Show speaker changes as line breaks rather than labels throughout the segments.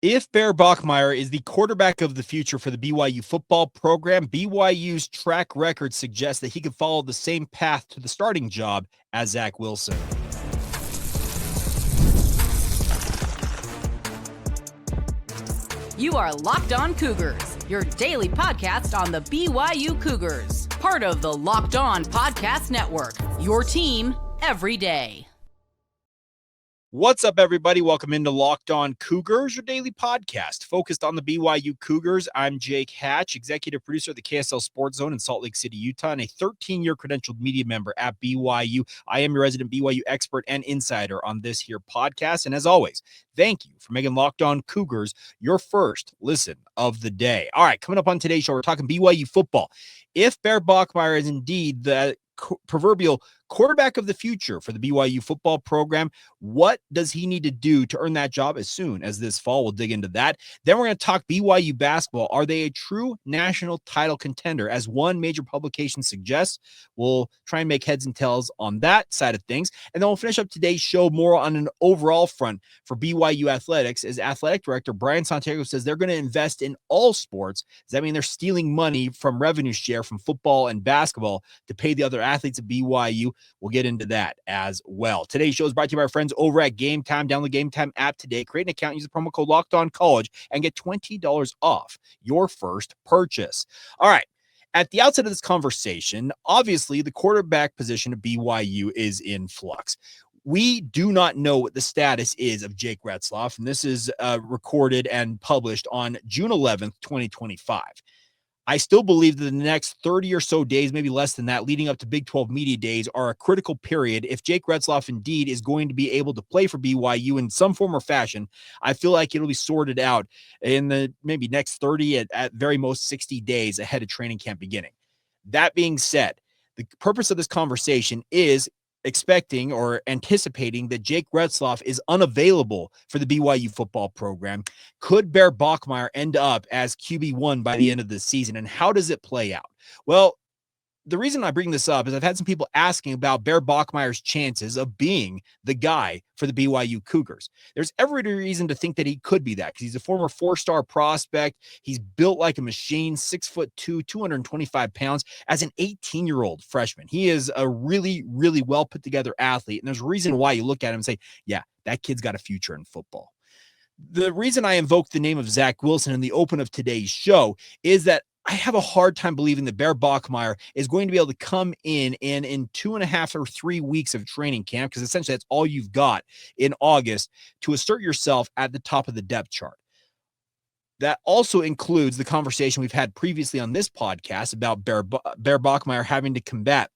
If Bear Bachmeier is the quarterback of the future for the BYU football program, BYU's track record suggests that he could follow the same path to the starting job as Zach Wilson.
You are Locked On Cougars, your daily podcast on the BYU Cougars, part of the Locked On Podcast Network, your team every day.
What's up, everybody? Welcome into Locked On Cougars, your daily podcast focused on the BYU Cougars. I'm Jake Hatch, executive producer of the KSL Sports Zone in Salt Lake City, Utah, and a 13-year credentialed media member at BYU. I am your resident BYU expert and insider on this here podcast. And as always, thank you for making Locked On Cougars your first listen of the day. All right, coming up on today's show, we're talking BYU football. If Bear Bachmeier is indeed the proverbial quarterback of the future for the BYU football program, what does he need to do to earn that job as soon as this fall? We'll dig into that. Then we're going to talk BYU basketball. Are they a true national title contender, as one major publication suggests? We'll try and make heads and tails on that side of things. And then we'll finish up today's show more on an overall front for BYU athletics, as athletic director Brian Santiago says they're going to invest in all sports. Does that mean they're stealing money from revenue share from football and basketball to pay the other athletes at BYU? We'll get into that as well. Today's show is brought to you by our friends over at Game Time. Download the Game Time app today. Create an account, use the promo code LOCKEDONCollege, and get $20 off your first purchase. All right. At the outset of this conversation, obviously the quarterback position of BYU is in flux. We do not know what the status is of Jake Retzlaff, and this is recorded and published on June 11th, 2025. I still believe that the next 30 or so days, maybe less than that, leading up to Big 12 Media Days are a critical period. If Jake Retzlaff indeed is going to be able to play for BYU in some form or fashion, I feel like it'll be sorted out in the maybe next 30 at very most 60 days ahead of training camp beginning. That being said, the purpose of this conversation is expecting or anticipating that Jake Retzlaff is unavailable for the BYU football program. Could Bear Bachmeier end up as QB1 by the end of the season? And how does it play out? Well, the reason I bring this up is I've had some people asking about Bear Bachmeier's chances of being the guy for the BYU Cougars. There's every reason to think that he could be that, because he's a former four-star prospect. He's built like a machine, 6'2", 225 pounds as an 18-year-old freshman. He is a really, really well put together athlete. And there's a reason why you look at him and say, yeah, that kid's got a future in football. The reason I invoked the name of Zach Wilson in the open of today's show is that I have a hard time believing that Bear Bachmeier is going to be able to come in 2.5 or 3 weeks of training camp, because essentially that's all you've got in August, to assert yourself at the top of the depth chart. That also includes the conversation we've had previously on this podcast about Bear Bachmeier having to combat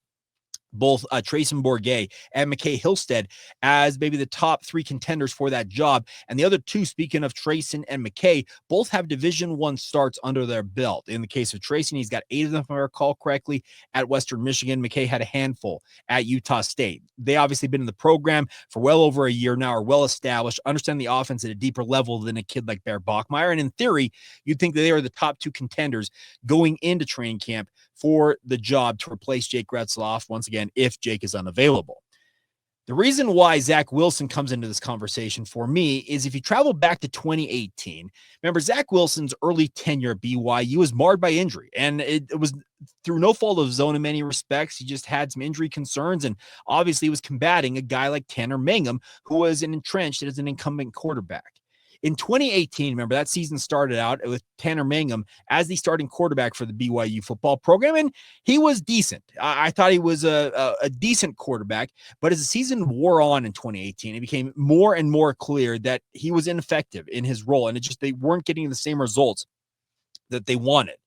both Trayson Bourget and McKay Hillstead as maybe the top 3 contenders for that job. And the other two, speaking of Trayson and McKay, both have Division I starts under their belt. In the case of Trayson, he's got 8 of them, if I recall correctly, at Western Michigan. McKay had a handful at Utah State. They obviously been in the program for well over a year now, are well established, understand the offense at a deeper level than a kid like Bear Bachmeier. And in theory, you'd think that they are the top 2 contenders going into training camp for the job to replace Jake Retzlaff, once again, if Jake is unavailable. The reason why Zach Wilson comes into this conversation for me is if you travel back to 2018, remember Zach Wilson's early tenure at BYU was marred by injury, and it was through no fault of his own in many respects. He just had some injury concerns, and obviously was combating a guy like Tanner Mangum, who was entrenched as an incumbent quarterback. In 2018, remember, that season started out with Tanner Mangum as the starting quarterback for the BYU football program, and he was decent. I thought he was a decent quarterback, but as the season wore on in 2018, it became more and more clear that he was ineffective in his role, and they weren't getting the same results that they wanted.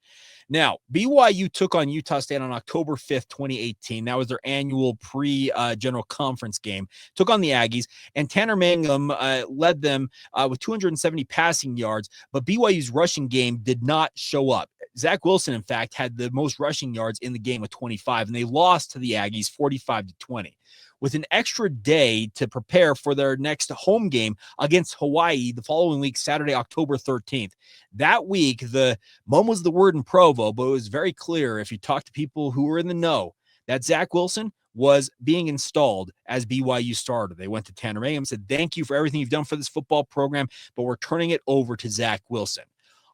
Now, BYU took on Utah State on October 5th, 2018. That was their annual pre-general conference game. Took on the Aggies, and Tanner Mangum led them with 270 passing yards, but BYU's rushing game did not show up. Zach Wilson, in fact, had the most rushing yards in the game with 25, and they lost to the Aggies 45-20. With an extra day to prepare for their next home game against Hawaii the following week, Saturday, October 13th. That week, the mum was the word in Provo, but it was very clear if you talk to people who were in the know that Zach Wilson was being installed as BYU starter. They went to Tanner Mangum and said, thank you for everything you've done for this football program, but we're turning it over to Zach Wilson.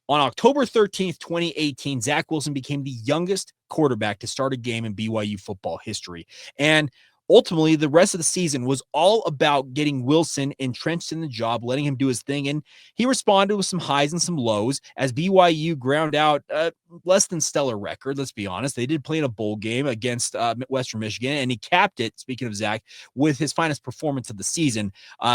On October 13th, 2018, Zach Wilson became the youngest quarterback to start a game in BYU football history. And ultimately, the rest of the season was all about getting Wilson entrenched in the job, letting him do his thing. And he responded with some highs and some lows as BYU ground out less than stellar record. Let's be honest. They did play in a bowl game against Western Michigan, and he capped it, speaking of Zach, with his finest performance of the season,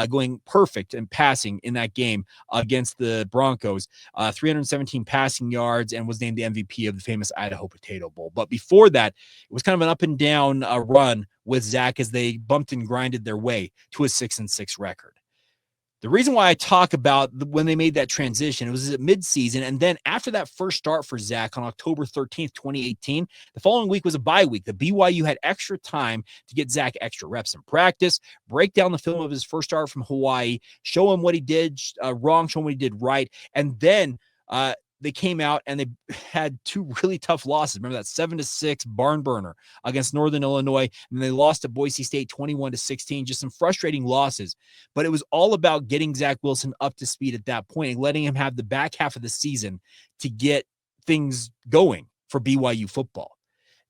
going perfect and passing in that game against the Broncos, 317 passing yards, and was named the MVP of the famous Idaho Potato Bowl. But before that, it was kind of an up and down run with Zach as they bumped and grinded their way to a 6-6 record. The reason why I talk about when they made that transition, it was at midseason, and then after that first start for Zach on October 13th, 2018, the following week was a bye week. The BYU had extra time to get Zach extra reps in practice, break down the film of his first start from Hawaii, show him what he did wrong, show him what he did right, and then they came out and they had two really tough losses. Remember that 7-6 barn burner against Northern Illinois, and they lost to Boise State 21-16. Just some frustrating losses. But it was all about getting Zach Wilson up to speed at that point and letting him have the back half of the season to get things going for BYU football.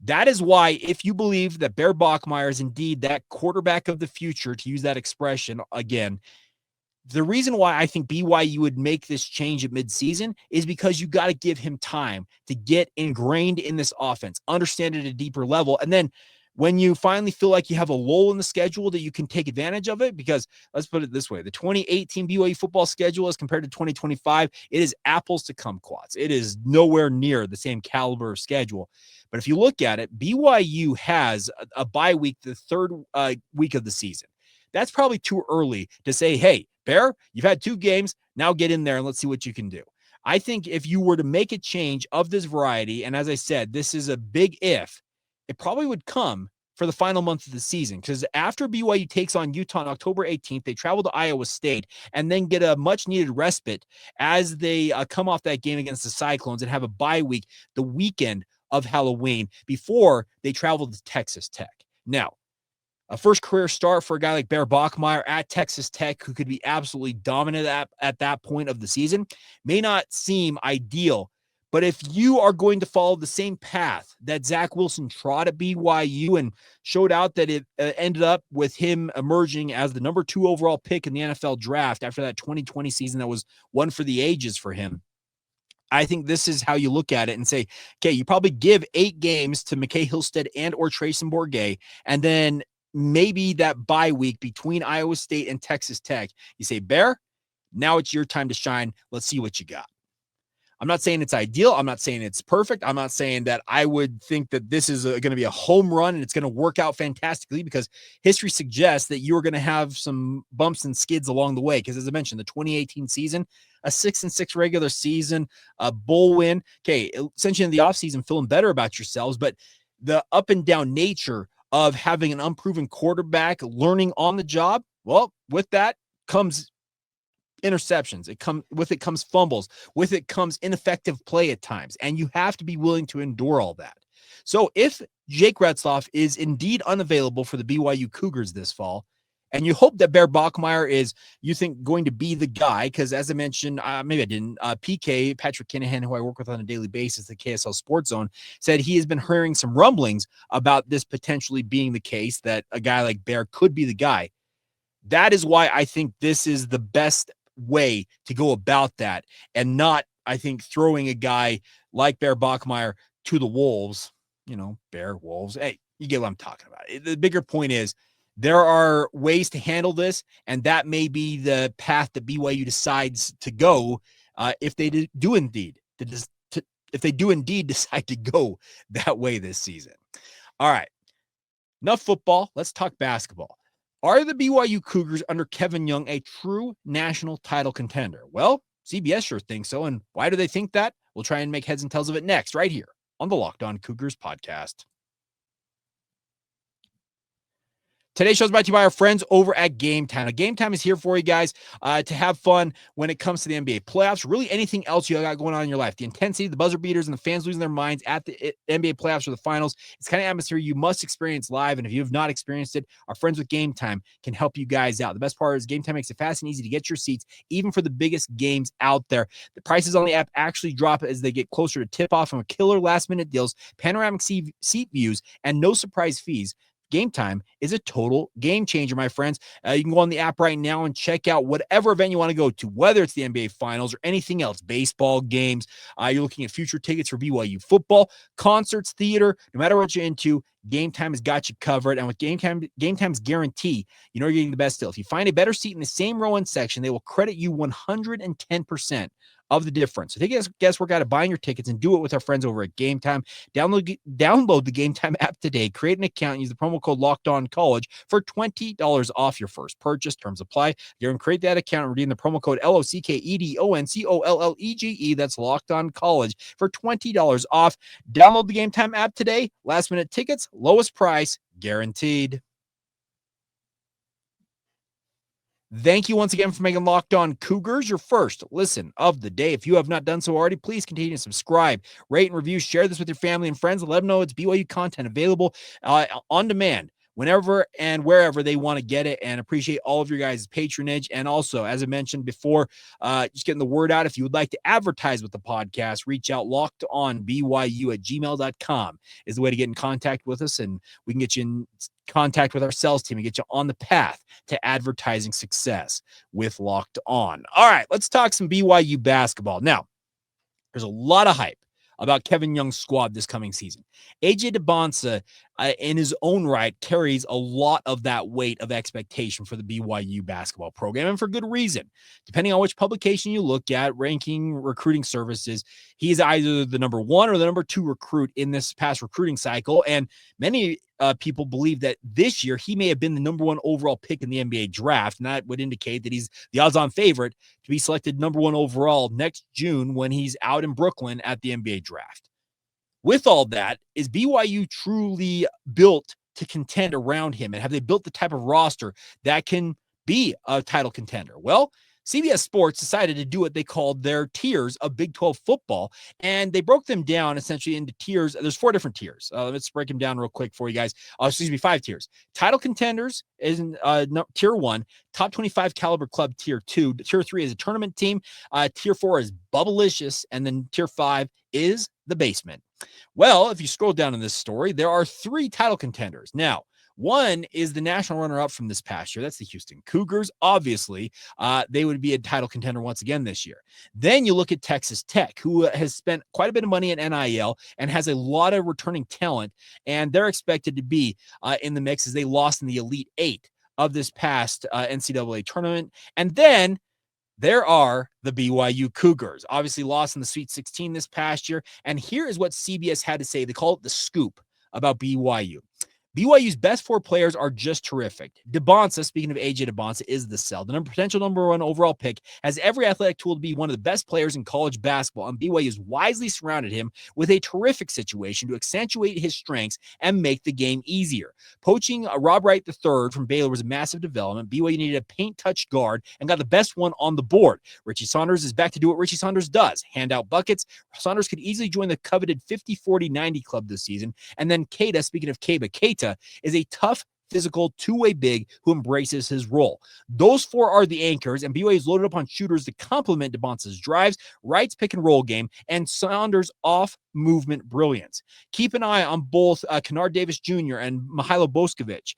That is why, if you believe that Bear Bachmeier is indeed that quarterback of the future, to use that expression again, the reason why I think BYU would make this change at midseason is because you got to give him time to get ingrained in this offense, understand it at a deeper level. And then when you finally feel like you have a lull in the schedule that you can take advantage of it, because let's put it this way, the 2018 BYU football schedule as compared to 2025, it is apples to kumquats. It is nowhere near the same caliber of schedule. But if you look at it, BYU has a bye week, the third week of the season. That's probably too early to say, hey, Bear, you've had 2 games. Now get in there and let's see what you can do. I think if you were to make a change of this variety, and as I said, this is a big if, it probably would come for the final month of the season, because after BYU takes on Utah on October 18th, they travel to Iowa State and then get a much-needed respite as they come off that game against the Cyclones and have a bye week the weekend of Halloween before they travel to Texas Tech. Now, a first career start for a guy like Bear Bachmeier at Texas Tech, who could be absolutely dominant at that point of the season, may not seem ideal. But if you are going to follow the same path that Zach Wilson trod at BYU and showed out that it ended up with him emerging as the number 2 overall pick in the NFL draft after that 2020 season that was one for the ages for him, I think this is how you look at it and say, okay, you probably give 8 games to McKay Hillstead and or Trayson Bourget, and then maybe that bye week between Iowa State and Texas Tech, you say, Bear, now it's your time to shine. Let's see what you got. I'm not saying it's ideal. I'm not saying it's perfect. I'm not saying that I would think that this is going to be a home run and it's going to work out fantastically, because history suggests that you're going to have some bumps and skids along the way. Because as I mentioned, the 2018 season, a 6-6 regular season, a bowl win. Okay, essentially in the offseason, feeling better about yourselves, but the up and down nature of having an unproven quarterback learning on the job, well, with that comes interceptions. With it comes fumbles. With it comes ineffective play at times. And you have to be willing to endure all that. So if Jake Retzlaff is indeed unavailable for the BYU Cougars this fall, and you hope that Bear Bachmeier is, you think, going to be the guy, because as I mentioned, maybe I didn't, PK, Patrick Kinahan, who I work with on a daily basis at KSL Sports Zone, said he has been hearing some rumblings about this potentially being the case, that a guy like Bear could be the guy. That is why I think this is the best way to go about that, and not, I think, throwing a guy like Bear Bachmeier to the Wolves, Bear, Wolves. Hey, you get what I'm talking about. The bigger point is, there are ways to handle this, and that may be the path that BYU decides to go if they do indeed decide to go that way this season. All right, enough football. Let's talk basketball. Are the BYU Cougars under Kevin Young a true national title contender? Well, CBS sure thinks so, and why do they think that? We'll try and make heads and tails of it next, right here on the Locked On Cougars podcast. Today's show is brought to you by our friends over at Game Time. Now, Game Time is here for you guys to have fun when it comes to the NBA playoffs, really anything else you got going on in your life. The intensity, the buzzer beaters, and the fans losing their minds at the NBA playoffs or the finals. It's kind of atmosphere you must experience live, and if you have not experienced it, our friends with Game Time can help you guys out. The best part is Game Time makes it fast and easy to get your seats, even for the biggest games out there. The prices on the app actually drop as they get closer to tip-off from killer last-minute deals, panoramic seat views, and no surprise fees. Game Time is a total game changer, my friends. You can go on the app right now and check out whatever event you want to go to, whether it's the NBA Finals or anything else, baseball games. You're looking at future tickets for BYU football, concerts, theater, no matter what you're into, Game Time has got you covered. And with Game Time's guarantee, you know you're getting the best deal. If you find a better seat in the same row and section, they will credit you 110% of the difference. So take a guesswork out of buying your tickets and do it with our friends over at Game Time. Download the Game Time app today, create an account, and use the promo code LOCKEDONCollege for $20 off your first purchase. Terms apply. You're going to create that account and redeem the promo code LOCKEDONCOLLEGE. That's LOCKEDONCollege for $20 off. Download the Game Time app today. Last minute tickets, lowest price, guaranteed. Thank you once again for making Locked On Cougars your first listen of the day. If you have not done so already, please continue to subscribe, rate, and review. Share this with your family and friends. Let them know it's BYU content available on demand whenever and wherever they want to get it, and appreciate all of your guys' patronage. And also, as I mentioned before, just getting the word out. If you would like to advertise with the podcast, reach out lockedonbyu@gmail.com is the way to get in contact with us, and we can get you in contact with our sales team and get you on the path to advertising success with Locked On. All right, let's talk some BYU basketball. Now, there's a lot of hype about Kevin Young's squad this coming season. AJ DeBonsa, in his own right, carries a lot of that weight of expectation for the BYU basketball program, and for good reason. Depending on which publication you look at, ranking recruiting services, he's either the number one or the number two recruit in this past recruiting cycle, and many people believe that this year he may have been the number one overall pick in the NBA draft, and that would indicate that he's the odds-on favorite to be selected number one overall next June when he's out in Brooklyn at the NBA draft. With all that, is BYU truly built to contend around him, and have they built the type of roster that can be a title contender? Well, CBS Sports decided to do what they called their tiers of Big 12 football, and they broke them down essentially into tiers. There's 4 different tiers. Let's break them down real quick for you guys. 5 tiers. Title contenders is in tier 1, top 25 caliber club tier 2. Tier 3 is a tournament team. Tier 4 is Bubblicious, and then tier 5 is the basement. Well, if you scroll down in this story, there are 3 title contenders. Now, one is the national runner-up from this past year. That's the Houston Cougars. Obviously, they would be a title contender once again this year. Then you look at Texas Tech, who has spent quite a bit of money in NIL and has a lot of returning talent, and they're expected to be in the mix as they lost in the Elite 8 of this past NCAA tournament. And then there are the BYU Cougars, obviously lost in the Sweet 16 this past year. And here is what CBS had to say. They call it the scoop about BYU. BYU's best 4 players are just terrific. DeBonsa, speaking of AJ DeBonsa, is the sell. The potential number 1 overall pick has every athletic tool to be one of the best players in college basketball, and BYU has wisely surrounded him with a terrific situation to accentuate his strengths and make the game easier. Poaching Rob Wright III from Baylor was a massive development. BYU needed a paint-touch guard and got the best one on the board. Richie Saunders is back to do what Richie Saunders does, hand out buckets. Saunders could easily join the coveted 50-40-90 club this season. And then Keita, speaking of Keita, is a tough, physical, two-way big who embraces his role. Those 4 are the anchors, and BYU is loaded up on shooters to complement DeBonsa's drives, Wright's pick-and-roll game, and Saunders' off-movement brilliance. Keep an eye on both Kennard Davis Jr. and Mihailo Boskovic.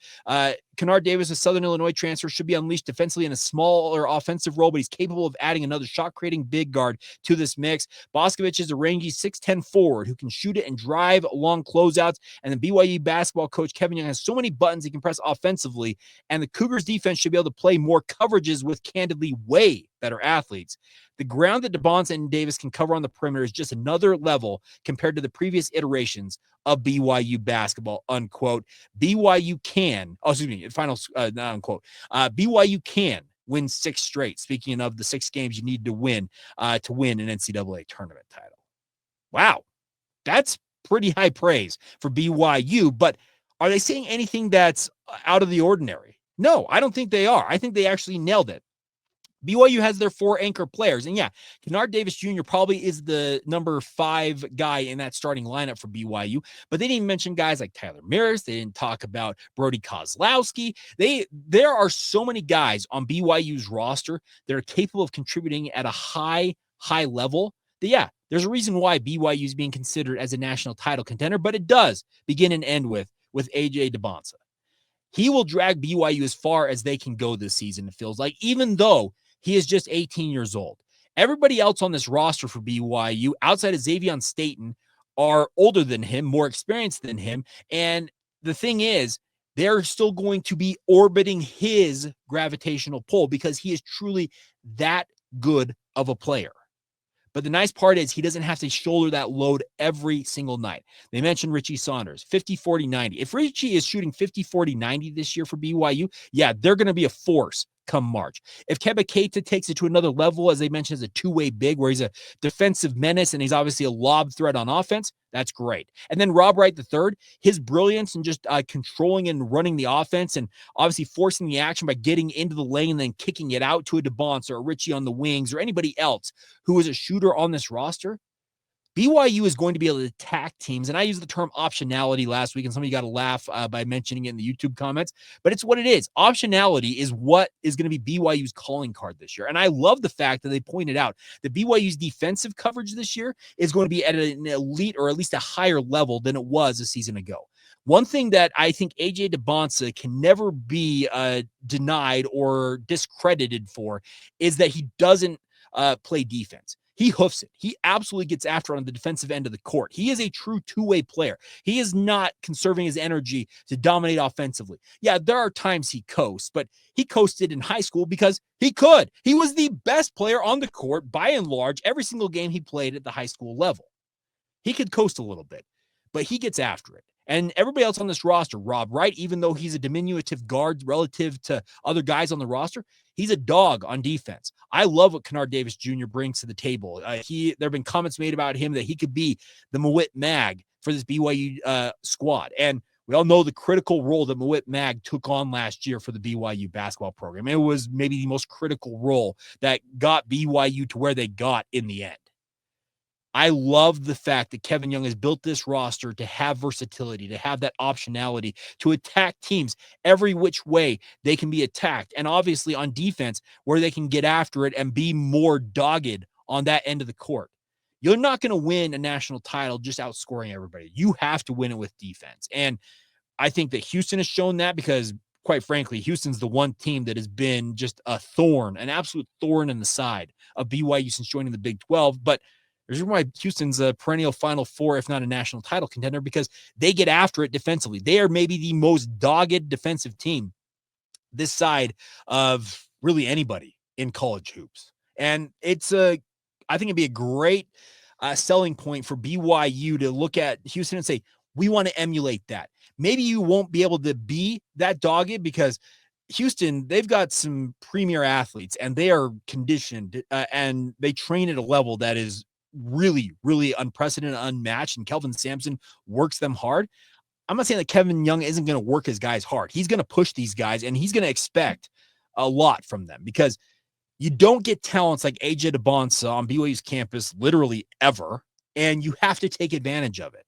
Kennard Davis, a Southern Illinois transfer, should be unleashed defensively in a smaller offensive role, but he's capable of adding another shot-creating big guard to this mix. Boskovic is a rangy 6'10 forward who can shoot it and drive long closeouts, and the BYU basketball coach Kevin Young has so many buttons he can press offensively, and the Cougars defense should be able to play more coverages with candidly way better athletes. The ground that DeBonsa and Davis can cover on the perimeter is just another level compared to the previous iterations of BYU basketball, unquote. BYU can, BYU can win 6 straight. Speaking of the 6 games you need to win an NCAA tournament title. Wow. That's pretty high praise for BYU, but Are they saying anything that's out of the ordinary? No, I don't think they are. I think they actually nailed it. BYU has their 4 anchor players. And yeah, Kennard Davis Jr. probably is the number 5 guy in that starting lineup for BYU. But they didn't mention guys like Tyler Maris. They didn't talk about Brody Kozlowski. There are so many guys on BYU's roster that are capable of contributing at a high level. That, yeah, there's a reason why BYU is being considered as a national title contender, but it does begin and end with AJ DeBonsa. He will drag BYU as far as they can go this season, it feels like, even though he is just 18 years old. Everybody else on this roster for BYU, outside of Xavier Staten, are older than him, more experienced than him. And the thing is, they're still going to be orbiting his gravitational pull because he is truly that good of a player. But the nice part is he doesn't have to shoulder that load every single night. They mentioned Richie Saunders, 50, 40, 90. If Richie is shooting 50, 40, 90 this year for BYU, yeah, they're going to be a force come March. If Keba Keita takes it to another level, as they mentioned, as a two-way big, where he's a defensive menace and he's obviously a lob threat on offense, that's great. And then Rob Wright III, his brilliance and just controlling and running the offense and obviously forcing the action by getting into the lane and then kicking it out to a DeBonsa or a Richie on the wings or anybody else who is a shooter on this roster, BYU is going to be able to attack teams. And I used the term optionality last week, and some of you got to laugh by mentioning it in the YouTube comments, but it's what it is. Optionality is what is going to be BYU's calling card this year. And I love the fact that they pointed out that BYU's defensive coverage this year is going to be at an elite or at least a higher level than it was a season ago. One thing that I think AJ DeBonsa can never be denied or discredited for is that he doesn't play defense. He hoofs it. He absolutely gets after it on the defensive end of the court. He is a true two-way player. He is not conserving his energy to dominate offensively. Yeah, there are times he coasts, but he coasted in high school because he could. He was the best player on the court by and large every single game he played at the high school level. He could coast a little bit, but he gets after it. And everybody else on this roster, Rob Wright, even though he's a diminutive guard relative to other guys on the roster, he's a dog on defense. I love what Kennard Davis Jr. brings to the table. There have been comments made about him that he could be the Mawit Mag for this BYU squad. And we all know the critical role that Mawit Mag took on last year for the BYU basketball program. It was maybe the most critical role that got BYU to where they got in the end. I love the fact that Kevin Young has built this roster to have versatility, to have that optionality, to attack teams every which way they can be attacked. And obviously on defense, where they can get after it and be more dogged on that end of the court. You're not going to win a national title just outscoring everybody. You have to win it with defense. And I think that Houston has shown that because, quite frankly, Houston's the one team that has been just a thorn, an absolute thorn in the side of BYU since joining the Big 12. But there's why Houston's a perennial Final Four, if not a national title contender, because they get after it defensively. They are maybe the most dogged defensive team this side of really anybody in college hoops. And I think it'd be a great selling point for BYU to look at Houston and say, we want to emulate that. Maybe you won't be able to be that dogged because Houston, they've got some premier athletes and they are conditioned and they train at a level that is really, really unprecedented, unmatched, and Kelvin Sampson works them hard. I'm not saying that Kevin Young isn't going to work his guys hard. He's going to push these guys, and he's going to expect a lot from them because you don't get talents like AJ DeBonsa on BYU's campus literally ever, and you have to take advantage of it.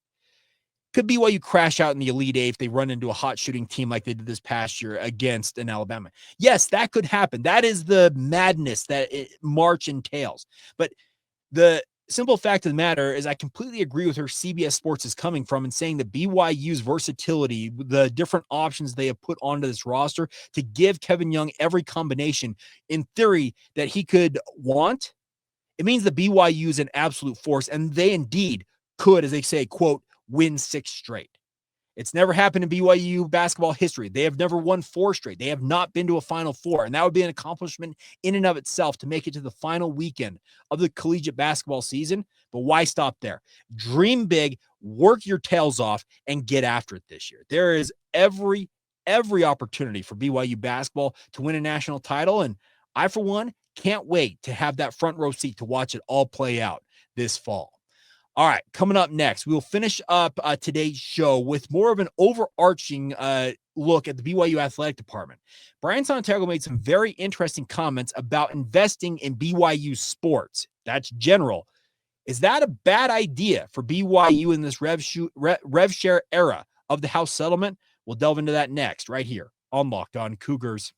Could BYU crash out in the Elite Eight if they run into a hot shooting team like they did this past year against an Alabama? Yes, that could happen. That is the madness that March entails. But the simple fact of the matter is I completely agree with where CBS Sports is coming from and saying that BYU's versatility, the different options they have put onto this roster to give Kevin Young every combination in theory that he could want, it means that BYU is an absolute force and they indeed could, as they say, quote, win 6 straight. It's never happened in BYU basketball history. They have never won 4 straight. They have not been to a Final Four, and that would be an accomplishment in and of itself to make it to the final weekend of the collegiate basketball season. But why stop there? Dream big, work your tails off, and get after it this year. There is every opportunity for BYU basketball to win a national title, and I, for one, can't wait to have that front row seat to watch it all play out this fall. All right, coming up next, we'll finish up today's show with more of an overarching look at the BYU athletic department. Brian Santiago made some very interesting comments about investing in BYU sports. That's general. Is that a bad idea for BYU in this rev share era of the House settlement? We'll delve into that next, right here on Locked On Cougars.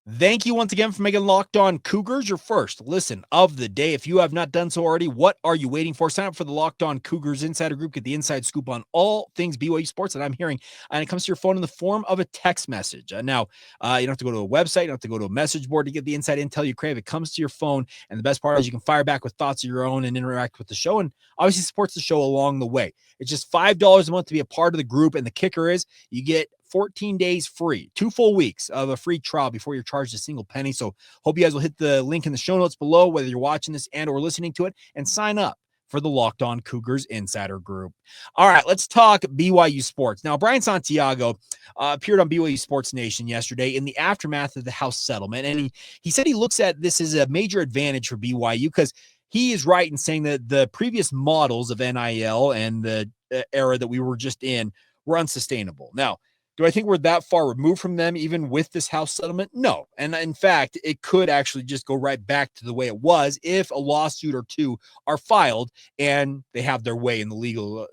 Thank you once again for making Locked On Cougars your first listen of the day. If you have not done so already, what are you waiting for? Sign up for the Locked On Cougars Insider Group. Get the inside scoop on all things BYU sports that I'm hearing. And it comes to your phone in the form of a text message. Now, you don't have to go to a website. You don't have to go to a message board to get the inside intel you crave. It comes to your phone. And the best part is you can fire back with thoughts of your own and interact with the show. And obviously supports the show along the way. It's just $5 a month to be a part of the group. And the kicker is you get 14 days free, 2 full weeks of a free trial before you're charged a single penny. So hope you guys will hit the link in the show notes below, whether you're watching this and or listening to it, and sign up for the Locked On Cougars Insider Group. All right, let's talk BYU sports. Now, Brian Santiago appeared on BYU Sports Nation yesterday in the aftermath of the House settlement, and he said he looks at this as a major advantage for BYU because he is right in saying that the previous models of NIL and the era that we were just in were unsustainable. Now, do I think we're that far removed from them, even with this House settlement? No. And in fact, it could actually just go right back to the way it was if a lawsuit or two are filed and they have their way in the legal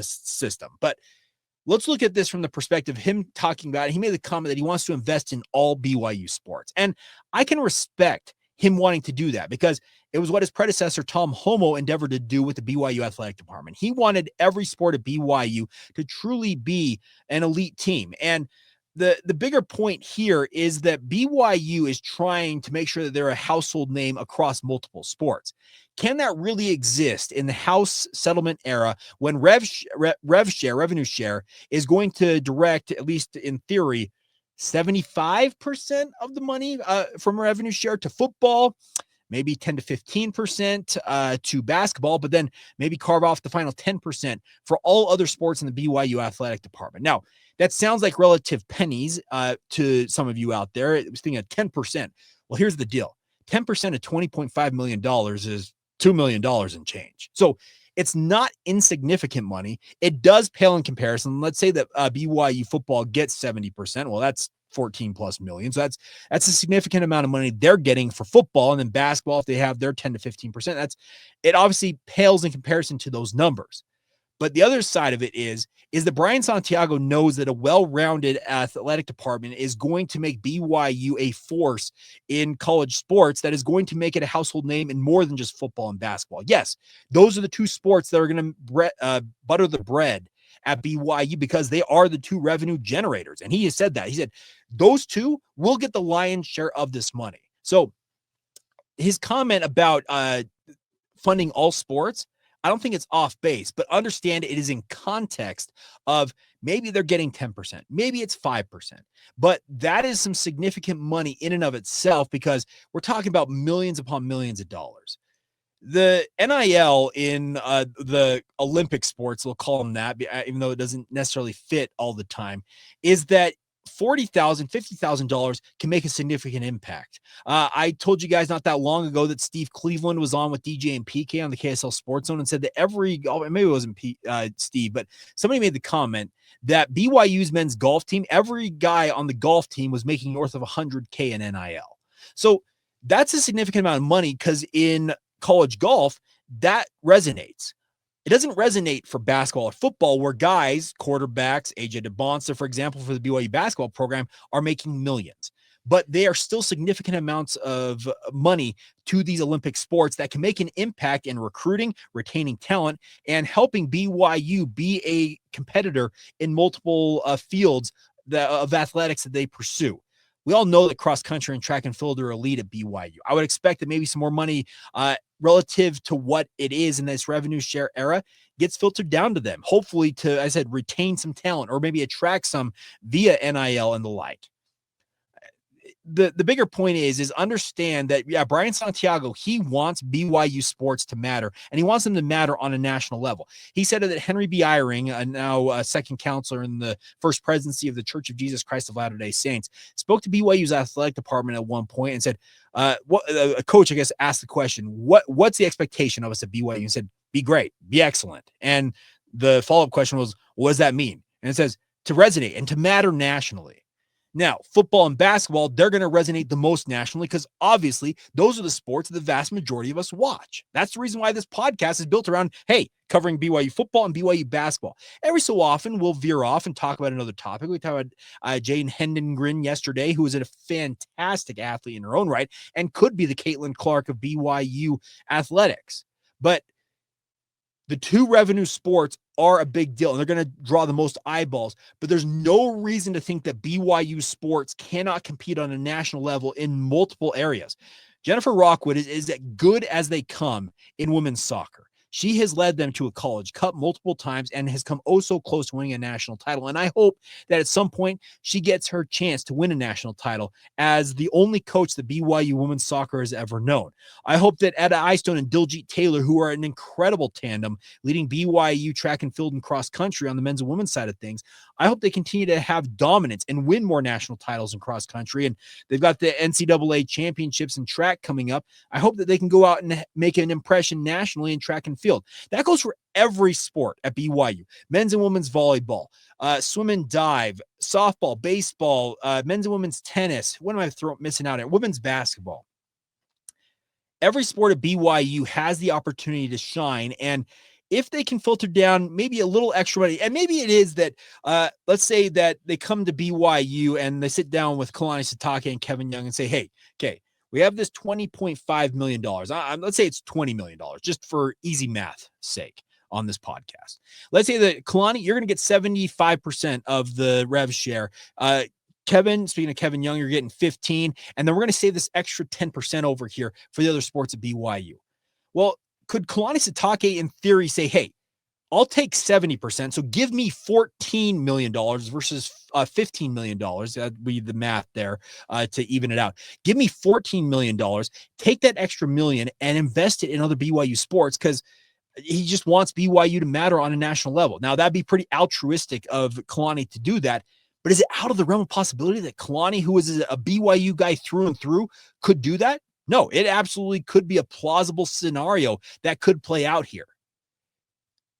system. But let's look at this from the perspective of him talking about it. He made the comment that he wants to invest in all BYU sports. And I can respect him wanting to do that because it was what his predecessor, Tom Homo, endeavored to do with the BYU athletic department. He wanted every sport at BYU to truly be an elite team. And the bigger point here is that BYU is trying to make sure that they're a household name across multiple sports. Can that really exist in the House settlement era when revenue share, is going to direct, at least in theory, 75% of the money from revenue share to football, maybe 10 to 15% to basketball, but then maybe carve off the final 10% for all other sports in the BYU athletic department. Now, that sounds like relative pennies to some of you out there. It was thinking of 10%. Well, here's the deal. 10% of $20.5 million is $2 million in change. So it's not insignificant money. It does pale in comparison. Let's say that BYU football gets 70%. Well, that's 14 plus million. So that's a significant amount of money they're getting for football. And then basketball, if they have their 10 to 15%, it obviously pales in comparison to those numbers. But the other side of it is that Brian Santiago knows that a well-rounded athletic department is going to make BYU a force in college sports that is going to make it a household name in more than just football and basketball. Yes, those are the two sports that are going to butter the bread at BYU because they are the two revenue generators. And he has said that. He said, those two will get the lion's share of this money. So his comment about funding all sports, I don't think it's off base, but understand it is in context of maybe they're getting 10%, maybe it's 5%, but that is some significant money in and of itself because we're talking about millions upon millions of dollars. The NIL in the Olympic sports, we'll call them that, even though it doesn't necessarily fit all the time, is that $40,000, $50,000 can make a significant impact. I told you guys not that long ago that Steve Cleveland was on with DJ and PK on the KSL Sports Zone and said that maybe it wasn't Steve, but somebody made the comment that BYU's men's golf team, every guy on the golf team was making north of $100K in NIL. So that's a significant amount of money because in college golf, that resonates. It doesn't resonate for basketball or football where guys, quarterbacks, AJ DeBonster, for example, for the BYU basketball program, are making millions. But they are still significant amounts of money to these Olympic sports that can make an impact in recruiting, retaining talent, and helping BYU be a competitor in multiple fields of athletics that they pursue. We all know that cross country and track and field are elite at BYU. I would expect that maybe some more money relative to what it is in this revenue share era gets filtered down to them. Hopefully to, as I said, retain some talent or maybe attract some via NIL and the like. the bigger point is understand that, yeah, Brian Santiago, he wants BYU sports to matter, and he wants them to matter on a national level. He said that Henry B. Eyring, now a second counselor in the first presidency of the Church of Jesus Christ of Latter-day Saints, spoke to BYU's athletic department at one point and said, a coach, I guess, asked the question, what's the expectation of us at BYU? And said, be great, be excellent. And the follow-up question was, what does that mean? And it says, to resonate and to matter nationally. Now, football and basketball, they're going to resonate the most nationally because obviously those are the sports the vast majority of us watch. That's the reason why this podcast is built around, hey, covering BYU football and BYU basketball. Every so often, we'll veer off and talk about another topic. We talked about Jane Hendengren yesterday, who is a fantastic athlete in her own right and could be the Caitlin Clark of BYU athletics. But the two revenue sports are a big deal, and they're going to draw the most eyeballs, but there's no reason to think that BYU sports cannot compete on a national level in multiple areas. Jennifer Rockwood is as good as they come in women's soccer. She has led them to a college cup multiple times and has come oh so close to winning a national title. And I hope that at some point she gets her chance to win a national title as the only coach that BYU women's soccer has ever known. I hope that Etta Eystone and Diljit Taylor, who are an incredible tandem leading BYU track and field and cross country on the men's and women's side of things, I hope they continue to have dominance and win more national titles in cross country. And they've got the NCAA championships in track coming up. I hope that they can go out and make an impression nationally in track and field. That goes for every sport at BYU. Men's and women's volleyball, swim and dive, softball, baseball, men's and women's tennis. What am I missing out here? Women's basketball. Every sport at BYU has the opportunity to shine, and if they can filter down maybe a little extra money, and maybe it is that, let's say that they come to BYU and they sit down with Kalani, Sitake, and Kevin Young and say, hey, okay, we have this $20.5 million. Let's say it's $20 million, just for easy math sake on this podcast. Let's say that, Kalani, you're going to get 75% of the rev share. Kevin, speaking of Kevin Young, you're getting 15, and then we're going to save this extra 10% over here for the other sports at BYU. Well, could Kalani Sitake in theory say, hey, I'll take 70%, so give me $14 million versus $15 million. That'd be the math there to even it out. Give me $14 million, take that extra million and invest it in other BYU sports because he just wants BYU to matter on a national level. Now, that'd be pretty altruistic of Kalani to do that, but is it out of the realm of possibility that Kalani, who is a BYU guy through and through, could do that? No, it absolutely could be a plausible scenario that could play out here.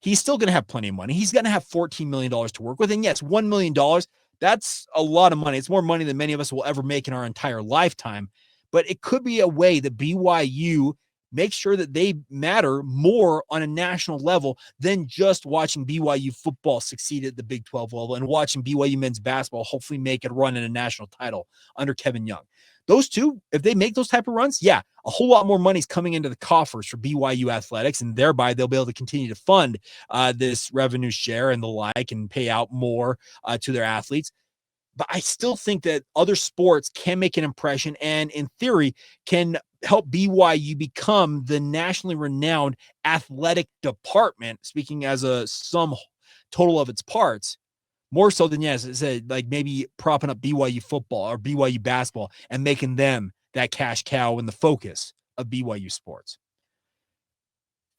He's still going to have plenty of money. He's going to have $14 million to work with. And yes, $1 million, that's a lot of money. It's more money than many of us will ever make in our entire lifetime. But it could be a way that BYU makes sure that they matter more on a national level than just watching BYU football succeed at the Big 12 level and watching BYU men's basketball hopefully make a run in a national title under Kevin Young. Those two, if they make those type of runs, yeah, a whole lot more money is coming into the coffers for BYU athletics, and thereby they'll be able to continue to fund this revenue share and the like and pay out more to their athletes. But I still think that other sports can make an impression and, in theory, can help BYU become the nationally renowned athletic department, speaking as a sum total of its parts. More so than, yes, it said, like maybe propping up BYU football or BYU basketball and making them that cash cow and the focus of BYU sports.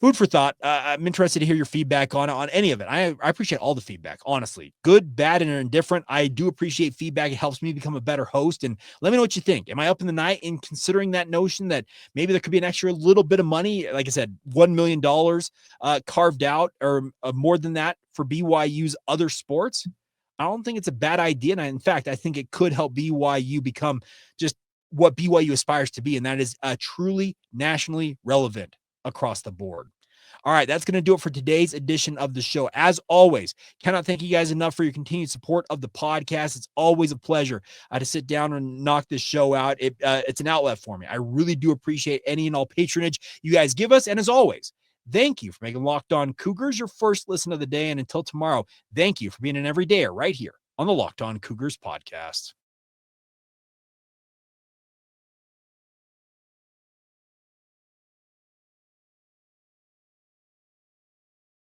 Food for thought. I'm interested to hear your feedback on any of it. I appreciate all the feedback, honestly. Good, bad, and indifferent. I do appreciate feedback. It helps me become a better host. And let me know what you think. Am I up in the night in considering that notion that maybe there could be an extra little bit of money, like I said, $1 million carved out or more than that for BYU's other sports? I don't think it's a bad idea. And in fact, I think it could help BYU become just what BYU aspires to be. And that is truly nationally relevant across the board. All right, that's going to do it for today's edition of the show. As always, cannot thank you guys enough for your continued support of the podcast. It's always a pleasure to sit down and knock this show out. It's an outlet for me. I really do appreciate any and all patronage you guys give us. And as always, thank you for making Locked On Cougars your first listen of the day. And until tomorrow, thank you for being an everydayer right here on the Locked On Cougars podcast.